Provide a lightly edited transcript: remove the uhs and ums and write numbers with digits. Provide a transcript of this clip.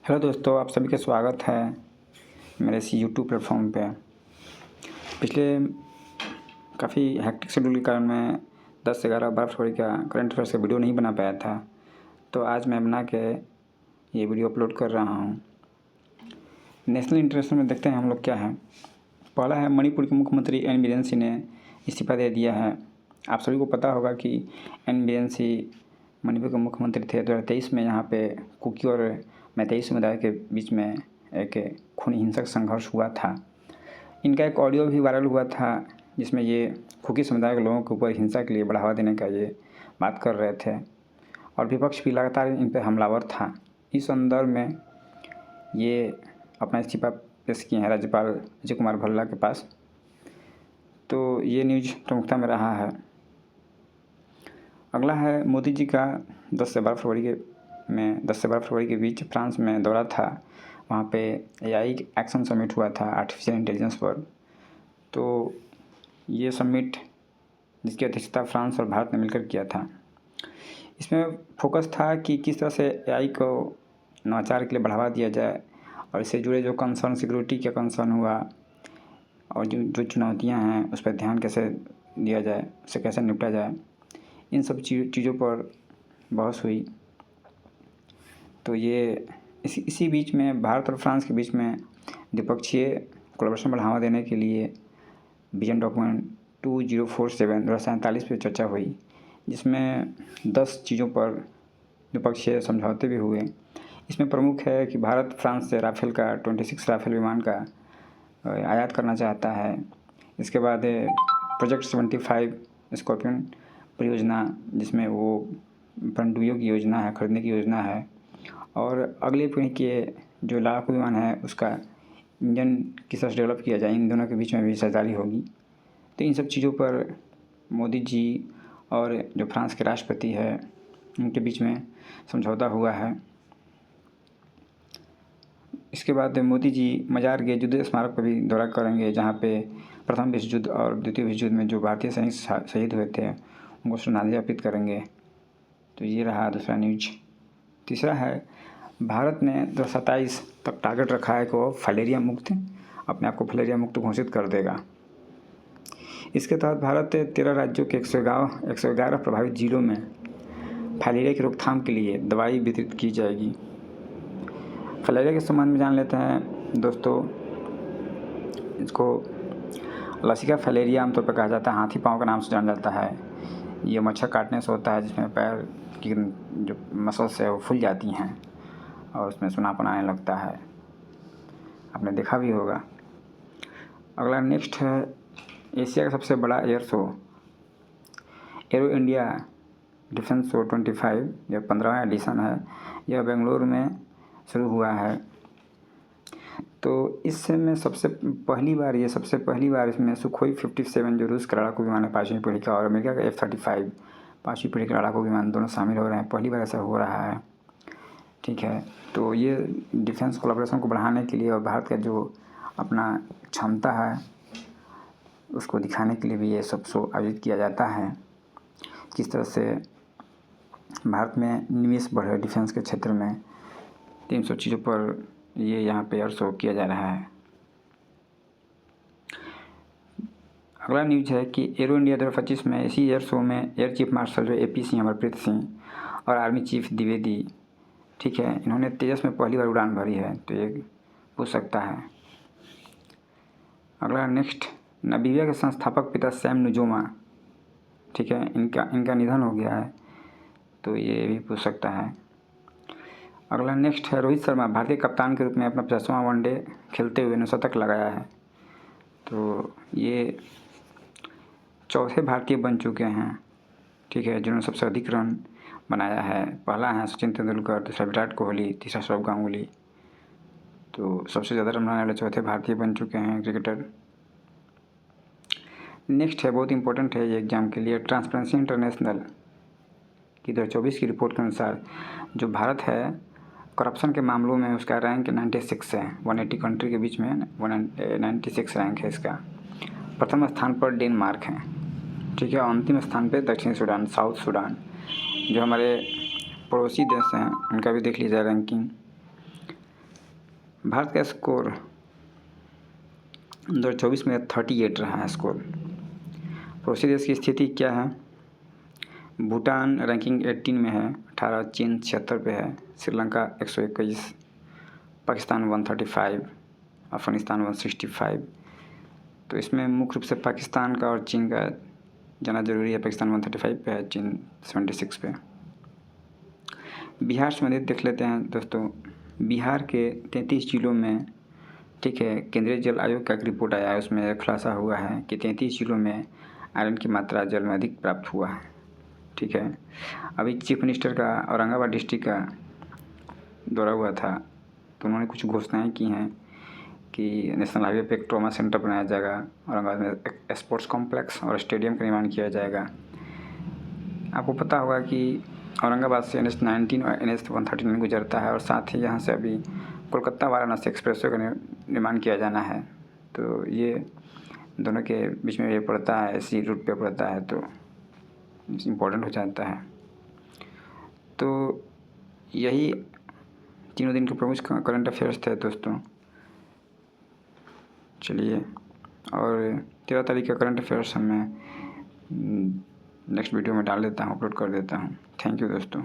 Hello दोस्तों, आप सभी का स्वागत है मेरे इस यूट्यूब प्लेटफॉर्म पे। पिछले काफ़ी हेक्टिक शेड्यूल के कारण मैं 10 से 11 12 फरवरी का करंट अफेयर्स का वीडियो नहीं बना पाया था, तो आज मैं बना के ये वीडियो अपलोड कर रहा हूँ। नेशनल इंटरनेशनल में देखते हैं हम लोग क्या है। पहला है, मणिपुर के मुख्यमंत्री एन बीरेन सिंह ने इस्तीफा दे दिया है। आप सभी को पता होगा कि एन बीरेन सिंह मणिपुर के मुख्यमंत्री थे। 2023 में यहाँ पे कुकी और मैतेई समुदाय के बीच में एक खूनी हिंसक संघर्ष हुआ था। इनका एक ऑडियो भी वायरल हुआ था जिसमें ये कुकी समुदाय के लोगों के ऊपर हिंसा के लिए बढ़ावा देने का ये बात कर रहे थे और विपक्ष भी लगातार इन पर हमलावर था। इस संदर्भ में ये अपना इस्तीफा पेश किए हैं राज्यपाल अजय कुमार भल्ला के पास। तो ये न्यूज़ प्रमुखता में रहा है। अगला है, मोदी जी का 10 से 12 फरवरी के बीच फ्रांस में दौरा था। वहाँ पे एआई एक्शन समिट हुआ था आर्टिफिशियल इंटेलिजेंस पर। तो ये समिट जिसकी अध्यक्षता फ्रांस और भारत ने मिलकर किया था, इसमें फोकस था कि किस तरह से एआई को नवाचार के लिए बढ़ावा दिया जाए और इससे जुड़े जो कंसर्न, सिक्योरिटी का कंसर्न हुआ और जो चुनौतियाँ हैं उस पर ध्यान कैसे दिया जाए, उससे कैसे निपटा जाए, इन सब चीज़ों पर बहस हुई। तो ये इसी बीच में भारत और फ्रांस के बीच में द्विपक्षीय कोलैबोरेशन बढ़ावा देने के लिए विजन डॉक्यूमेंट 2047 पर चर्चा हुई, जिसमें 10 चीज़ों पर द्विपक्षीय समझौते भी हुए। इसमें प्रमुख है कि भारत फ्रांस से राफेल का 26 राफेल विमान का आयात करना चाहता है। इसके बाद प्रोजेक्ट 75 स्कॉर्पियन परियोजना, जिसमें वो पनडुब्बियों की योजना है, खरीदने की योजना है और अगले पीढ़ी के जो लड़ाकू विमान है उसका इंजन किस तरह से डेवलप किया जाए, इन दोनों के बीच में भी साझेदारी होगी। तो इन सब चीज़ों पर मोदी जी और जो फ्रांस के राष्ट्रपति है उनके बीच में समझौता हुआ है। इसके बाद मोदी जी मजार के युद्ध स्मारक पर भी दौरा करेंगे, जहाँ पे प्रथम विश्व युद्ध और द्वितीय विश्व युद्ध में जो भारतीय सैनिक शहीद हुए थे उनको श्रद्धांजलि अर्पित करेंगे। तो ये रहा दूसरा न्यूज। तीसरा है, भारत ने 2027 तक टारगेट रखा है कि वो फलेरिया मुक्त, अपने आप को फलेरिया मुक्त घोषित कर देगा। इसके तहत भारत 13 राज्यों के 111 प्रभावित जिलों में फलेरिया की रोकथाम के लिए दवाई वितरित की जाएगी। फलेरिया के संबंध में जान लेते हैं दोस्तों। इसको लसिका फलेरिया आमतौर पर कहा जाता है, हाथी पाँव के नाम से जाना जाता है। ये मच्छर काटने से होता है, जिसमें पैर की जो मसल्स है वो फूल जाती हैं और उसमें सुनापन आने लगता है, आपने देखा भी होगा। अगला नेक्स्ट है, एशिया का सबसे बड़ा air show arrow India defence show 25, यह 15वां एडिशन है। यह बेंगलुरु में शुरू हुआ है। तो इसमें सबसे पहली बार इसमें सुखोई 57 जो रूस का लड़ाकू विमान है 5वीं पीढ़ी का और अमेरिका का F-35 5वीं पीढ़ी का लड़ाकू विमान दोनों शामिल हो रहे हैं। पहली बार ऐसा हो रहा है, ठीक है। तो ये डिफेंस कोलैबोरेशन को बढ़ाने के लिए और भारत का जो अपना क्षमता है उसको दिखाने के लिए भी ये सब शो आयोजित किया जाता है। किस तरह से भारत में निवेश बढ़े डिफेंस के क्षेत्र में, 300 चीज़ों पर ये यहाँ पे एयर शो किया जा रहा है। अगला न्यूज है कि एरो इंडिया 2025 में इसी एयर शो में एयर चीफ मार्शल जो AP सिंह, अमरप्रीत सिंह और आर्मी चीफ द्विवेदी, ठीक है, इन्होंने तेजस में पहली बार उड़ान भरी है। तो ये पूछ सकता है। अगला नेक्स्ट, नामीबिया के संस्थापक पिता सैम नुजोमा, ठीक है, इनका निधन हो गया है। तो ये भी पूछ सकता है। अगला नेक्स्ट है, रोहित शर्मा भारतीय कप्तान के रूप में अपना 50वां वनडे खेलते हुए 9 शतक लगाया है। तो ये चौथे भारतीय बन चुके हैं, ठीक है, जिन्होंने सबसे अधिक रन बनाया है। पहला है सचिन तेंदुलकर, दूसरा विराट कोहली, तीसरा सौरव गांगुली। तो सबसे ज़्यादा रन बनाने वाले चौथे भारतीय बन चुके हैं क्रिकेटर। नेक्स्ट है, बहुत इंपॉर्टेंट है ये एग्ज़ाम के लिए, ट्रांसपेरेंसी इंटरनेशनल की 2024 की रिपोर्ट के अनुसार जो भारत है करप्शन के मामलों में उसका रैंक 96 है। 180 कंट्री के बीच में 96 रैंक है इसका। प्रथम स्थान पर डेनमार्क है, ठीक है। अंतिम स्थान पे दक्षिण सूडान, साउथ सूडान, जो हमारे पड़ोसी देश हैं उनका भी देख लीजिए रैंकिंग। भारत का स्कोर 2024 में 38 रहा है स्कोर। पड़ोसी देश की स्थिति क्या है? भूटान रैंकिंग 18 में है 18, चीन 76 पे है, श्रीलंका 121, पाकिस्तान 135, अफ़गानिस्तान 165। तो इसमें मुख्य रूप से पाकिस्तान का और चीन का जाना जरूरी है। पाकिस्तान 135 पे है, चीन 76 पे। बिहार संबंधित देख लेते हैं दोस्तों। बिहार के 33 जिलों में, ठीक है, केंद्रीय जल आयोग का एक रिपोर्ट आया है, उसमें खुलासा हुआ है कि 33 जिलों में आयरन की मात्रा जल में अधिक प्राप्त हुआ है। ठीक है, अभी चीफ मिनिस्टर का औरंगाबाद डिस्ट्रिक्ट का दौरा हुआ था, तो उन्होंने कुछ घोषणाएं की हैं कि नेशनल हाईवे पे एक ट्रॉमा सेंटर बनाया जाएगा, औरंगाबाद में एक स्पोर्ट्स कॉम्प्लेक्स और स्टेडियम का निर्माण किया जाएगा। आपको पता होगा कि औरंगाबाद से NH-19 और NH-139 गुजरता है, और साथ ही यहाँ से अभी कोलकाता वाराणसी एक्सप्रेसवे का निर्माण किया जाना है। तो ये दोनों के बीच में ये पड़ता है, इसी रूट पे पड़ता है, तो इम्पोर्टेंट हो जाता है। तो यही तीनों दिन के प्रमुख करंट अफेयर्स थे दोस्तों। चलिए, और 13 तारीख का करंट अफेयर्स मैं नेक्स्ट वीडियो में डाल देता हूँ, अपलोड कर देता हूँ। थैंक यू दोस्तों।